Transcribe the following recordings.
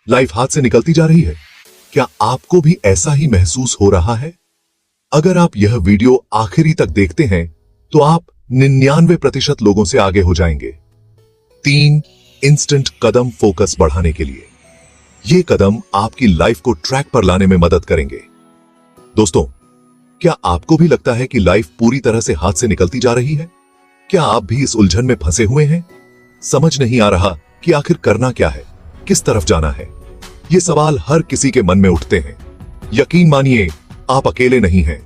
Life हाथ से निकलती जा रही है। क्या आपको भी ऐसा ही महसूस हो रहा है? अगर आप यह वीडियो आखिरी तक देखते हैं तो आप 99% लोगों से आगे हो जाएंगे। 3 इंस्टेंट कदम फोकस बढ़ाने के लिए। ये कदम आपकी लाइफ को ट्रैक पर लाने में मदद करेंगे। दोस्तों, क्या आपको भी लगता है कि लाइफ पूरी तरह से हाथ से निकलती जा रही है? क्या आप भी इस उलझन में फंसे हुए हैं? समझ नहीं आ रहा कि आखिर करना क्या है, किस तरफ जाना है? ये सवाल हर किसी के मन में उठते हैं। यकीन मानिए, आप अकेले नहीं हैं।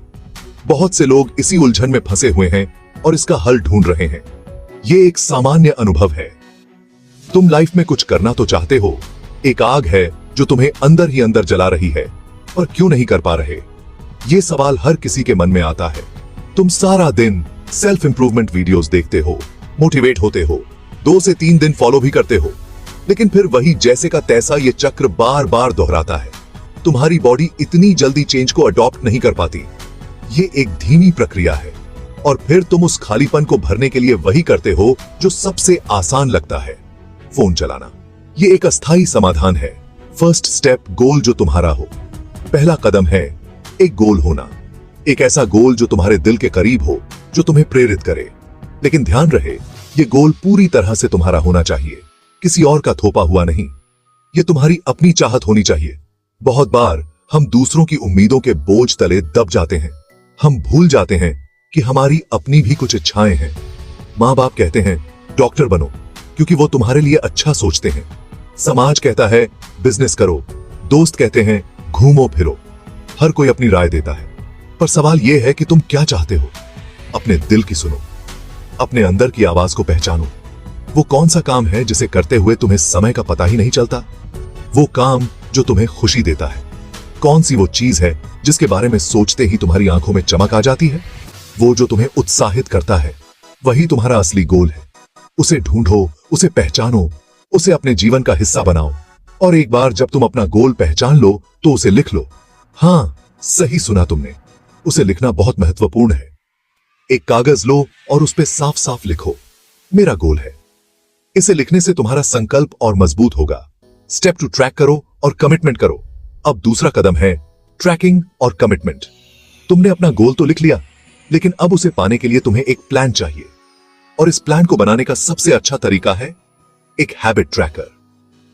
बहुत से लोग इसी उलझन में फंसे हुए हैं और इसका हल ढूंढ रहे हैं। ये एक सामान्य अनुभव है। तुम लाइफ में कुछ करना तो चाहते हो, एक आग है जो तुम्हें अंदर ही अंदर जला रही है, और क्यों नहीं कर पा रहे? ये सवाल हर किसी के मन में आता है। तुम सारा दिन सेल्फ इंप्रूवमेंट वीडियोस देखते हो, मोटिवेट होते हो, 2 से 3 दिन फॉलो भी करते हो, लेकिन फिर वही जैसे का तैसा ये चक्र बार बार दोहराता है। तुम्हारी बॉडी इतनी जल्दी चेंज को अडॉप्ट नहीं कर पाती। ये एक धीमी प्रक्रिया है, और फिर तुम उस खालीपन को भरने के लिए वही करते हो जो सबसे आसान लगता है, फोन चलाना। ये एक अस्थायी समाधान है। फर्स्ट स्टेप, गोल जो तुम्हारा हो। पहला कदम है एक गोल होना। एक ऐसा गोल जो तुम्हारे दिल के करीब हो, जो तुम्हें प्रेरित करे। लेकिन ध्यान रहे, ये गोल पूरी तरह से तुम्हारा होना चाहिए, किसी और का थोपा हुआ नहीं। ये तुम्हारी अपनी चाहत होनी चाहिए। बहुत बार हम दूसरों की उम्मीदों के बोझ तले दब जाते हैं। हम भूल जाते हैं कि हमारी अपनी भी कुछ इच्छाएं हैं। माँ बाप कहते हैं डॉक्टर बनो, क्योंकि वो तुम्हारे लिए अच्छा सोचते हैं। समाज कहता है बिजनेस करो। दोस्त कहते हैं घूमो फिरो। हर कोई अपनी राय देता है, पर सवाल यह है कि तुम क्या चाहते हो? अपने दिल की सुनो, अपने अंदर की आवाज को पहचानो। वो कौन सा काम है जिसे करते हुए तुम्हें समय का पता ही नहीं चलता? वो काम जो तुम्हें खुशी देता है। कौन सी वो चीज है जिसके बारे में सोचते ही तुम्हारी आंखों में चमक आ जाती है? वो जो तुम्हें उत्साहित करता है, वही तुम्हारा असली गोल है। उसे ढूंढो, उसे पहचानो, उसे अपने जीवन का हिस्सा बनाओ। और एक बार जब तुम अपना गोल पहचान लो तो उसे लिख लो। हाँ, सही सुना तुमने, उसे लिखना बहुत महत्वपूर्ण है। एक कागज लो और उस पे साफ साफ लिखो, मेरा गोल है। इसे लिखने से तुम्हारा संकल्प और मजबूत होगा। स्टेप 2, ट्रैक करो और कमिटमेंट करो। अब दूसरा कदम है ट्रैकिंग और कमिटमेंट। तुमने अपना गोल तो लिख लिया, लेकिन अब उसे पाने के लिए तुम्हें एक प्लान चाहिए। और इस प्लान को बनाने का सबसे अच्छा तरीका है एक हैबिट ट्रैकर।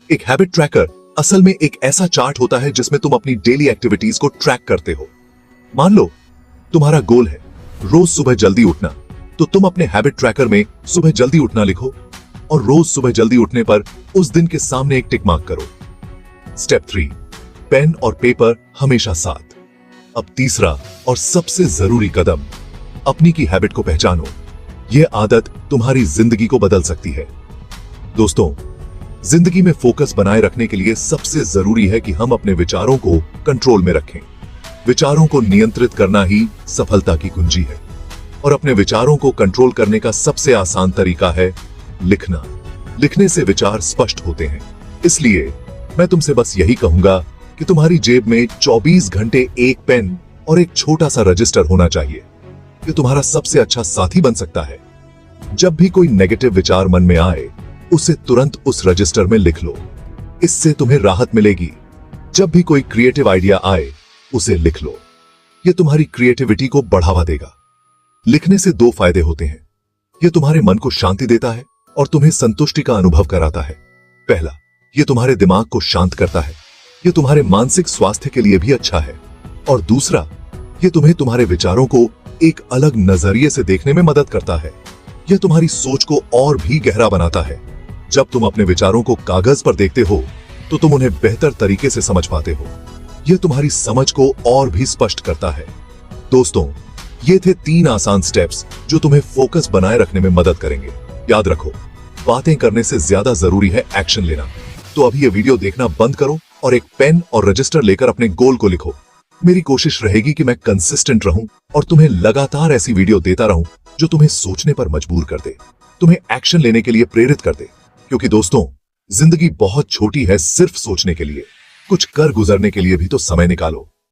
एक हैबिट ट्रैकर असल में एक ऐसा चार्ट होता है जिसमें तुम अपनी डेली एक्टिविटीज को ट्रैक करते हो। मान लो तुम्हारा गोल है रोज सुबह जल्दी उठना, तो तुम अपने हैबिट ट्रैकर में सुबह जल्दी उठना लिखो, और रोज सुबह जल्दी उठने पर उस दिन के सामने एक टिक मार्क करो। स्टेप 3, पेन और पेपर हमेशा साथ। अब तीसरा और सबसे जरूरी कदम, अपनी की हैबिट को पहचानो। यह आदत तुम्हारी जिंदगी को बदल सकती है। दोस्तों, जिंदगी में फोकस बनाए रखने के लिए सबसे जरूरी है कि हम अपने विचारों को कंट्रोल में रखें। विचारों को नियंत्रित करना ही सफलता की कुंजी है। और अपने विचारों को कंट्रोल करने का सबसे आसान तरीका है लिखना। लिखने से विचार स्पष्ट होते हैं। इसलिए मैं तुमसे बस यही कहूंगा कि तुम्हारी जेब में 24 घंटे एक पेन और एक छोटा सा रजिस्टर होना चाहिए। ये तुम्हारा सबसे अच्छा साथी बन सकता है। जब भी कोई नेगेटिव विचार मन में आए, उसे तुरंत उस रजिस्टर में लिख लो। इससे तुम्हें राहत मिलेगी। जब भी कोई क्रिएटिव आइडिया आए, उसे लिख लो। यह तुम्हारी क्रिएटिविटी को बढ़ावा देगा। लिखने से 2 फायदे होते हैं। यह तुम्हारे मन को शांति देता है और तुम्हें संतुष्टि का अनुभव कराता है। पहला, यह तुम्हारे दिमाग को शांत करता है। यह तुम्हारे मानसिक स्वास्थ्य के लिए भी अच्छा है। और दूसरा, यह तुम्हें तुम्हारे विचारों को एक अलग नजरिए से देखने में मदद करता है। यह तुम्हारी सोच को और भी गहरा बनाता है। जब तुम अपने विचारों को कागज पर देखते हो, तो तुम उन्हें बेहतर तरीके से समझ पाते हो। यह तुम्हारी समझ को और भी स्पष्ट करता है। दोस्तों, ये थे 3 आसान स्टेप्स जो तुम्हें फोकस बनाए रखने में मदद करेंगे। याद रखो, बातें करने से ज्यादा जरूरी है एक्शन लेना। तो अभी ये वीडियो देखना बंद करो और एक पेन और रजिस्टर लेकर अपने गोल को लिखो। मेरी कोशिश रहेगी कि मैं कंसिस्टेंट रहूं और तुम्हें लगातार ऐसी वीडियो देता रहूं जो तुम्हें सोचने पर मजबूर कर दे, तुम्हें एक्शन लेने के लिए प्रेरित कर दे। क्योंकि दोस्तों, जिंदगी बहुत छोटी है सिर्फ सोचने के लिए। कुछ कर गुजरने के लिए भी तो समय निकालो।